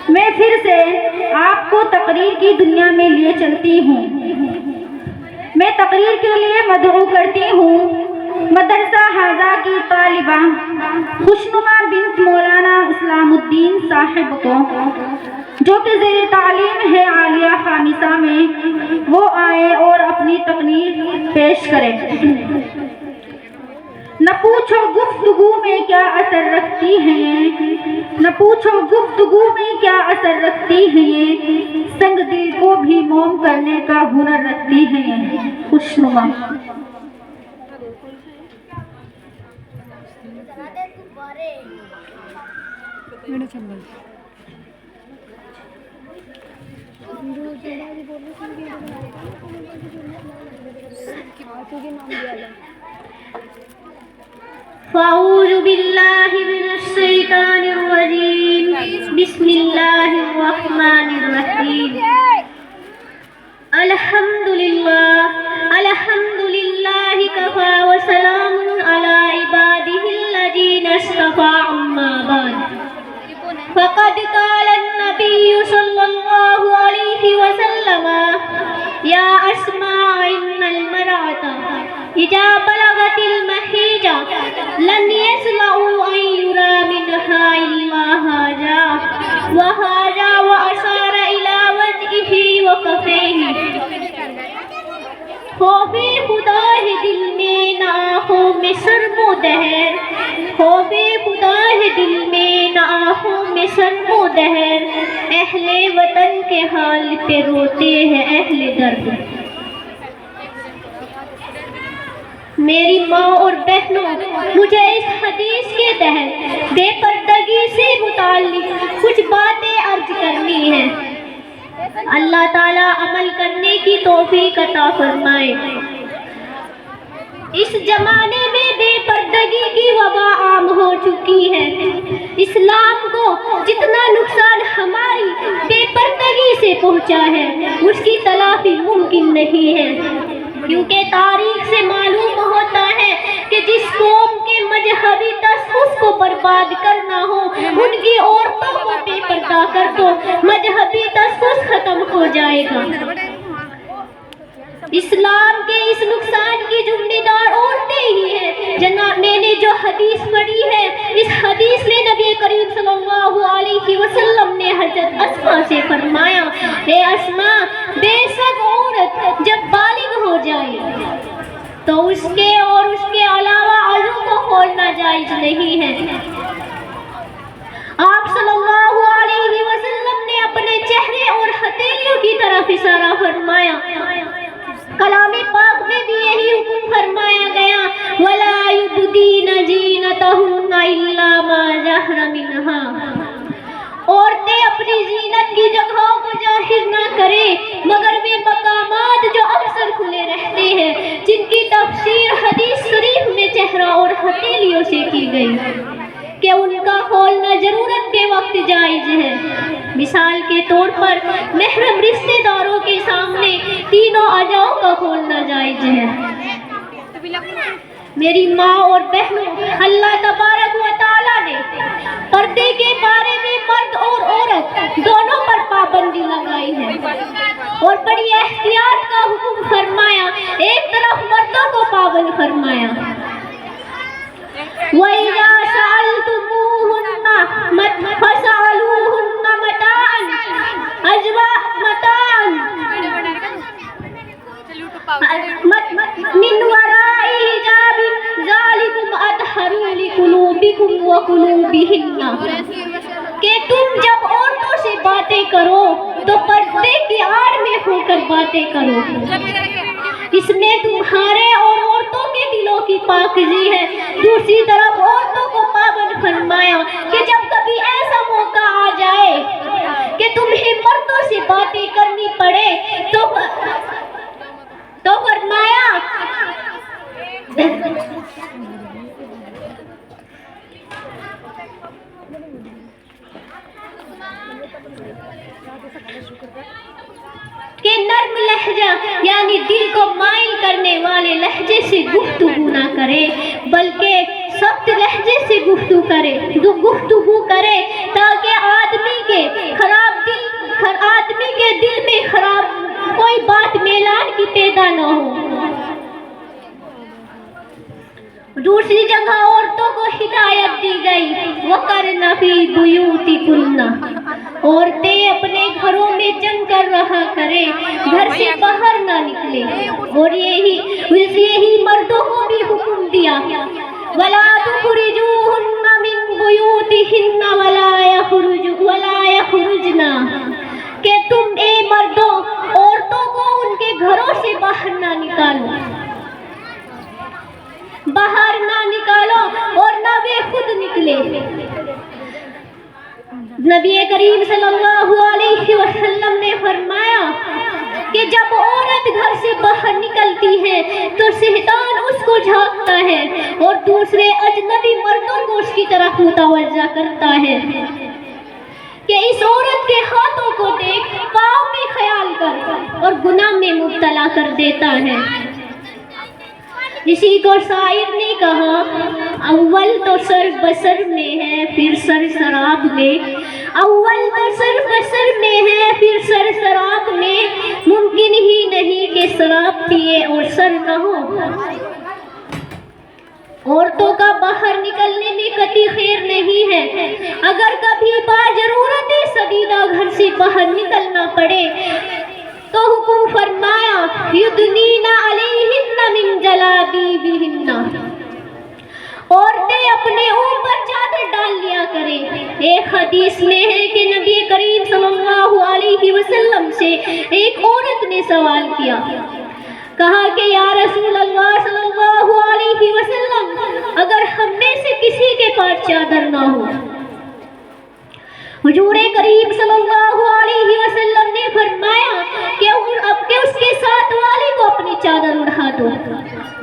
میں پھر سے آپ کو تقریر کی دنیا میں لیے چلتی ہوں۔ میں تقریر کے لیے مدعو کرتی ہوں مدرسہ حاضہ کی طالبہ خوشنما بنت مولانا اسلام الدین صاحب کو، جو کہ زیر تعلیم ہے عالیہ خامسہ میں، وہ آئے اور اپنی تقریر پیش کرے۔ نہ پوچھو گفتگو میں کیا اثر رکھتی ہیں، نہ پوچھو گفتگو میں کیا اثر رکھتی ہیں، سنگ دل کو بھی موم کرنے کا ہنر رکھتی ہیں۔ خوشنما فاعوذ باللہ من الشیطان الرجیم، بسم اللہ الرحمن الرحیم۔ الحمدللہ کفا وسلام علی عبادہ الذین اصطفیٰ، اما بعد فقد قال النبی صلی اللہ علیہ وسلم یا اسماء ان المرأة اذا بلغت المحیج لن يسلعوا ان يرى منها الا هذا وهذا واشار الى وجهه وكفيه۔ خوف خدا ہے دل میں نہ آنکھوں میں سرم و دہر، خوف خدا ہے دل میں نہ آنکھوں میں سرم و دہر، اہل وطن کے حال پہ روتے ہیں اہل درد۔ میری ماں اور بہنوں، مجھے اس حدیث کے تحت بے پردگی سے متعلق کچھ باتیں عرض کرنی ہیں۔ اللہ تعالیٰ عمل کرنے کی توفیق عطا فرمائے۔ اس زمانے میں بے پردگی کی وبا عام ہو چکی ہے۔ اسلام کو جتنا نقصان ہماری بے پردگی سے پہنچا ہے، اس کی تلافی ممکن نہیں ہے، کیونکہ تاریخ سے معلوم ہوتا ہے کہ جس قوم کے مذہبی تشخص کو برباد کرنا ہو، ان کی عورتوں کو بے پردہ کر دو، مذہبی تشخص ختم ہو جائے گا۔ اسلام کے اس نقصان کی ذمہ دار عورتیں ہی ہیں۔ جناب، میں نے جو حدیث پڑھی ہے، اس حدیث میں نبی کریم صلی اللہ علیہ وسلم نے حضرت اسماء سے فرمایا، اے اسماء، بے شک عورت جب بالغ ہو جائے تو اس کے اور اس کے علاوہ عضو کو کھولنا جائز نہیں ہے۔ آپ صلی اللہ علیہ وسلم نے اپنے چہرے اور ہتھیلیوں کی طرف اشارہ فرمایا۔ کلام پاک میں بھی یہی حکم فرمایا گیا، وَلَا يُبْدِينَ زِينَتَهُنَّ إِلَّا مَا ظَهَرَ مِنْهَا۔ عورتیں اپنی زینت کی جگہوں کو ظاہر نہ کریں مگر وہ مقامات جو اکثر کھلے رہتے ہیں، جن کی تفسیر حدیث شریف میں چہرہ اور ہتھیلیوں سے کی گئی کہ ان کا کھولنا ضرورت کے وقت جائز ہے۔ مثال کے طور پر محرم رشتہ داروں کے سامنے تینوں اعضاء کا کھولنا جائز ہے۔ میری ماں اور بہنوں، اللہ تبارک و تعالیٰ نے پردے کے بارے میں مرد اور عورت دونوں پر پابندی لگائی ہے اور بڑی احتیاط کا حکم فرمایا۔ ایک طرف مردوں کو پابند فرمایا، وَإِذَا سَأَلْتُمُوهُنَّ فَاسْأَلُوهُنَّ مَتَاعًا مِّن وَرَاءِ حِجَابٍ ذَلِكُمْ أَطْهَرُ لِقُلُوبِكُمْ وَقُلُوبِهِنَّ، کہ تم جب عورتوں سے باتیں کرو تو پردے کی آڑ میں ہو کر باتیں کرو، اس میں تمہارے اور عورتوں کے دلوں کی پاکیزگی ہے۔ دوسری طرف عورتوں کو پابند فرمایا کہ جب کبھی ایسا موقع آ جائے کہ تمہیں مردوں سے باتیں کرنی پڑے تو فرمایا کہ نرم لہجہ یعنی دل کو مائل کرنے والے لہجے سے گفتگو نہ کرے، بلکہ سخت لہجے سے گفتگو کرے تاکہ آدمی کے خراب بات میلان کی پیدا نہ ہو۔ دوسری جگہ عورتوں کو ہدایت دی گئی وَقَرْنَ فِي بُيُوتِكُنَّ، عورتیں اپنے گھروں میں جم کر رہا کریں، گھر سے باہر نہ نکلے۔ اور یہی مردوں کو بھی حکم دیا وَلَا تُخْرِجُوهُنَّ مِن بُيُوتِهِنَّ وَلَا يَخْرُجْنَ، کہ تم اے مردوں عورتوں کو ان کے گھروں سے باہر نہ نکالو، باہر نہ نکالو اور نہ وہ خود نکلے۔ نبی کریم صلی اللہ علیہ وسلم نے فرمایا کہ جب عورت گھر سے باہر نکلتی ہے تو شیطان اس کو جھانکتا ہے اور دوسرے اجنبی مردوں کو اس کی طرف متوجہ کرتا ہے کہ اس عورت کے ہاتھوں کو دیکھ پاؤں میں خیال کر اور گناہ میں مبتلا کر دیتا ہے۔ اسی کو شاعر نے کہا اول تو سر بسر میں ہے پھر سر سراب میں، اول تو سر بسر میں ہے پھر سر سراب میں، ممکن ہی نہیں کہ شراب پیے اور سر نہ ہو۔ عورتوں کا باہر نکلنے میں قطعی خیر نہیں ہے۔ اگر کبھی باضرورت شدیدہ گھر سے باہر نکلنا پڑے تو حکم فرمایا یدنین علیہن من جلابیبہن، عورتیں اپنے اوپر چادر ڈال لیا کریں۔ ایک حدیث میں ہے کہ نبی کریم صلی اللہ علیہ وسلم سے ایک عورت نے سوال کیا، کہا کہ یا رسول اللہ صلی اللہ علیہ وسلم اگر ہم میں سے کسی کے پاس چادر نہ ہو، حضور کریم صلی اللہ علیہ وسلم نے فرمایا کہ اس کے ساتھ والے کو اپنی چادر اڑا دو۔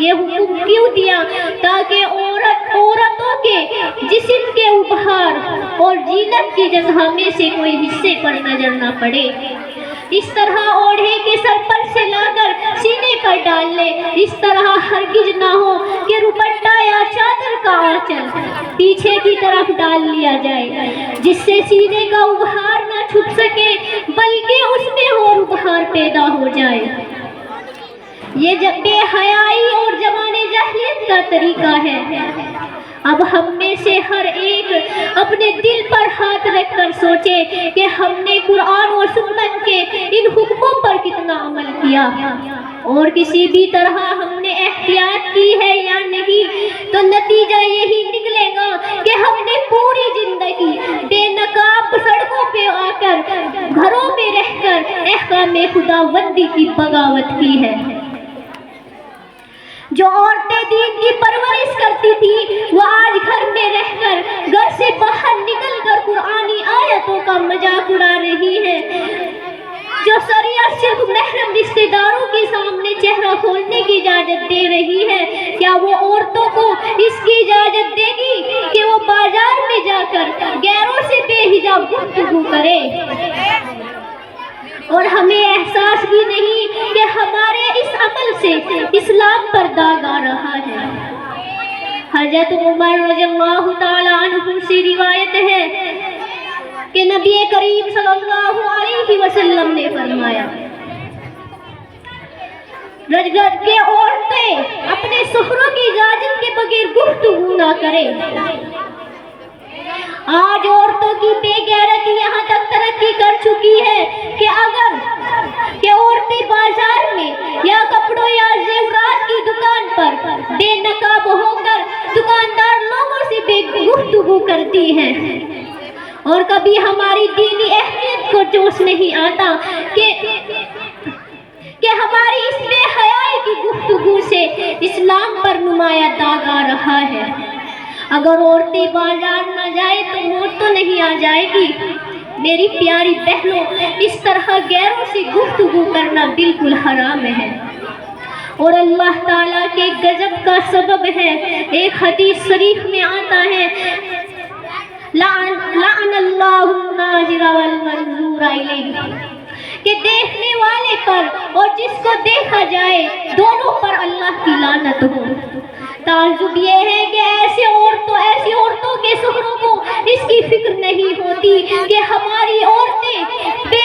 یہ حکم کیوں دیا؟ تاکہ عورتوں کے جسم کے ابھار اور زینت کی جگہ میں سے کوئی حصے پر نظر نہ پڑے۔ اس طرح اوڑھے کے سر پر سے لا کر سینے پر ڈال لے، اس طرح ہرگز نہ ہو کہ دوپٹہ یا چادر کا آنچل پیچھے کی طرف ڈال لیا جائے جس سے سینے کا ابھار نہ چھپ سکے بلکہ اس میں اور ابھار پیدا ہو جائے۔ یہ بے حیائی اور زمانہ جاہلیت کا طریقہ ہے۔ اب ہم میں سے ہر ایک اپنے دل پر ہاتھ رکھ کر سوچے کہ ہم نے قرآن و سنت کے ان حکموں پر کتنا عمل کیا، اور کسی بھی طرح ہم نے احتیاط کی ہے یا نہیں، تو نتیجہ یہی نکلے گا کہ ہم نے پوری زندگی بے نقاب سڑکوں پہ آ کر گھروں میں رہ کر احکام خداوندی کی بغاوت کی ہے۔ جو عورتیں دین کی پرورش کرتی تھی وہ آج گھر میں رہ کر گھر سے باہر نکل کر قرآنی آیتوں کا مذاق اڑا رہی ہے۔ جو شریعت صرف محرم رشتہ داروں کے سامنے چہرہ کھولنے کی اجازت دے رہی ہے، کیا وہ عورتوں کو اس کی اجازت دے گی کہ وہ بازار میں جا کر غیروں سے بے حجاب گفتگو کرے؟ اور ہمیں احساس بھی نہیں کہ ہمارے اس عمل سے اسلام پر داغ آ رہا ہے۔ حضرت عمر رضی اللہ تعالی عنہ سے روایت ہے کہ نبی کریم صلی اللہ علیہ وسلم نے فرمایا رج گج کے عورتیں اپنے شوہروں کی اجازت کے بغیر گفتگو نہ کریں۔ آج عورتوں کی بے غیرتی یہاں تک ترقی کر چکی ہے کہ عورتیں بازار میں یا کپڑوں یا زیورات کی دکان پر بے نقاب ہو کر دکاندار لوگوں سے بے گفتگو کرتی ہیں، اور کبھی ہماری دینی اہمیت کو جوش نہیں آتا کہ ہماری اس بے حیائی کی گفتگو سے اسلام پر نمایاں داغ آ رہا ہے۔ اگر عورتیں بازار نہ جائے تو موت تو نہیں آ جائے گی۔ میری پیاری بہنوں، اس طرح غیروں سے گفتگو کرنا بالکل حرام ہے اور اللہ تعالیٰ کے غضب کا سبب ہے۔ ایک حدیث شریف میں آتا ہے لعن اللہ الناظر والمنظور الیہ، کہ دیکھنے والے پر اور جس کو دیکھا جائے دونوں پر اللہ کی لعنت ہو۔ تعجب یہ ہے کہ ایسی عورتوں کے شوہروں کو اس کی فکر نہیں ہوتی کہ ہماری عورتیں بے